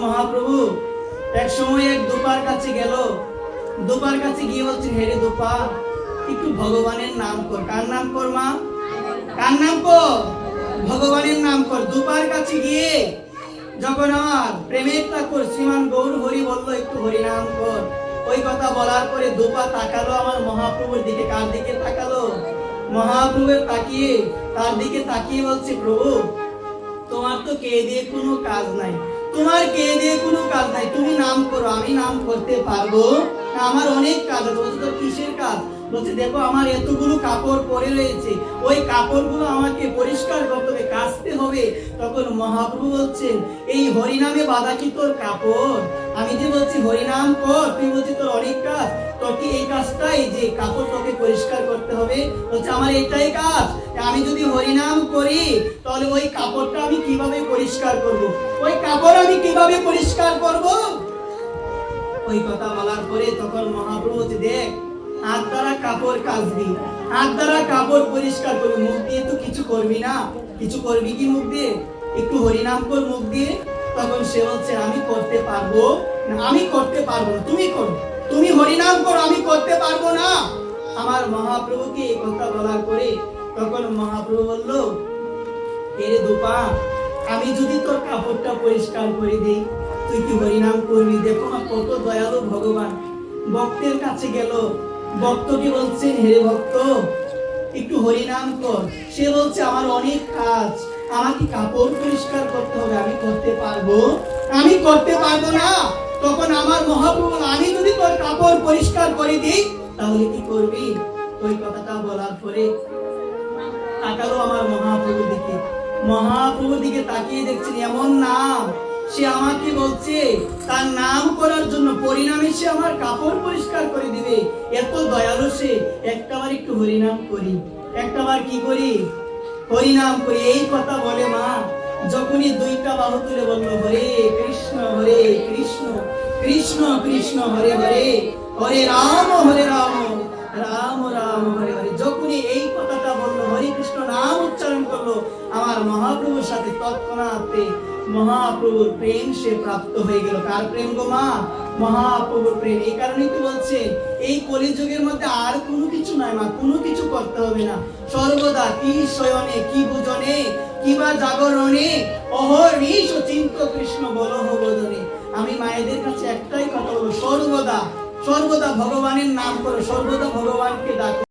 মহাপ্রভু এক সময় এক দুপার কাছে গেল। দুপার কাছে গিয়ে বলছেন, হে রে দুপা, একটু ভগবানের নাম কর। কার নাম কর মা? কার নাম কর? ভগবানের নাম কর। দুপার কাছে গিয়ে যখন আমার প্রেমের ঠাকুর শ্রীমান গৌর হরি বললো একটু হরি নাম কর, ওই কথা বলার পরে দুপা তাকালো আমার মহাপ্রভুর দিকে। কার দিকে তাকালো? মহাপ্রভুর তাকিয়ে, তার দিকে তাকিয়ে বলছে, প্রভু তোমার তো কে দিয়ে কোনো কাজ নাই, তোমার কে দিয়ে কোনো কাজ নাই, তুমি নাম করো। আমি নাম করতে পারবো না, আমার অনেক কাজ আছে। বলছে, তোর কিসের কাজ? বলছে, দেখো আমার এতগুলো কাপড় পরে রয়েছে, ওই কাপড়গুলো আমাকে পরিষ্কার করতে হবে, কাচতে হবে। তখন মহাপ্রভু বলছেন, এই হরিনামে বাঁধা কি তোর কাপড়? আমি যে বলছি হরিনাম কর, তুই বলছিস তোর অনেক কাজ, তোর কি এই কাজটাই যে কাপড় তোকে পরিষ্কার করতে হবে? বলছে, আমার এটাই কাজ। আমি যদি হরিনাম করি তাহলে ওই কাপড়টা আমি কিভাবে পরিষ্কার করব? ওই কাপড় আমি কিভাবে পরিষ্কার করব? ওই কথা বলার পরে তখন মহাপ্রভু বলছে, দেখ হাত দ্বারা কাপড় কাচবি, হাত দ্বারা কাপড় পরিষ্কার করবি, মুখ দিয়ে তো কিছু করবি না। কিছু করবি কি মুখ দিয়ে? একটু হরিনাম কর মুখ দিয়ে। তখন সে বলছে, আমি করতে পারবো না, আমি করতে পারবো না, তুমি করো, তুমি হরিনাম করো, আমি করতে পারবো না। আমার মহাপ্রভুকে এই কথা বলার পরে তখন মহাপ্রভু বলল, এরে দুপা, আমি যদি তোর কাপড়টা পরিষ্কার করে দিই, তুই কি হরিনাম করবি? দেখো না কত দয়ালু ভগবান। ভক্তের কাছে গেল, ভক্তকে বলছেন, হে ভক্ত একটু হরিনাম কর। সে বলছে, আমার অনেক কাজ, আমাকে কাপড় পরিষ্কার করতে হবে, আমি করতে পারবো, আমি করতে পারবো না। তখন আমার মহাপ্রভু, আমি যদি তোর কাপড় পরিষ্কার করে দিই তাহলে কি করবি? ওই কথাটা বলার পরে তাকালো আমার মহাপ্রভুর দিকে। মহাপ্রভুর দিকে তাকিয়ে দেখছেন এমন নাম, সে আমাকে বলছে তার নাম করার জন্য পরিণামে সে আমার কাপড় পরিষ্কার করে দিবে। এত দয়ালু সে। একটাবার একটু হরিনাম করি, একটাবার কি করি? হরিনাম করি। এই কথা বলে মা যখনই দুইটা বাহু তুলে বললো, হরে কৃষ্ণ কৃষ্ণ কৃষ্ণ হরে হরে, হরে রাম রাম রাম হরে হরে, যখনই এই কথাটা বললো, হরে কৃষ্ণ নাম উচ্চারণ করলো, আমার মহাপ্রভুর সাথে তৎক্ষণাৎ মহাপ্রভুর প্রেম সে প্রাপ্ত হয়ে গেল। কার প্রেম গো মা? মহাপ্রভুর প্রেম। এই কারণেই তো বলছে এই কলিযুগের মধ্যে আর কোনো কিছু নাই মা, কোনো কিছু করতে হবে না। সর্বদা কি শয়নে, কি ভোজনে, কিবা জাগরণে, অহর্নিশ চিন্ত কৃষ্ণ বলহ বদনে। আমি মায়েদের কাছে একটাই কথা বলবো, সর্বদা সর্বদা ভগবানের নাম করো, সর্বদা ভগবানকে ডাকো।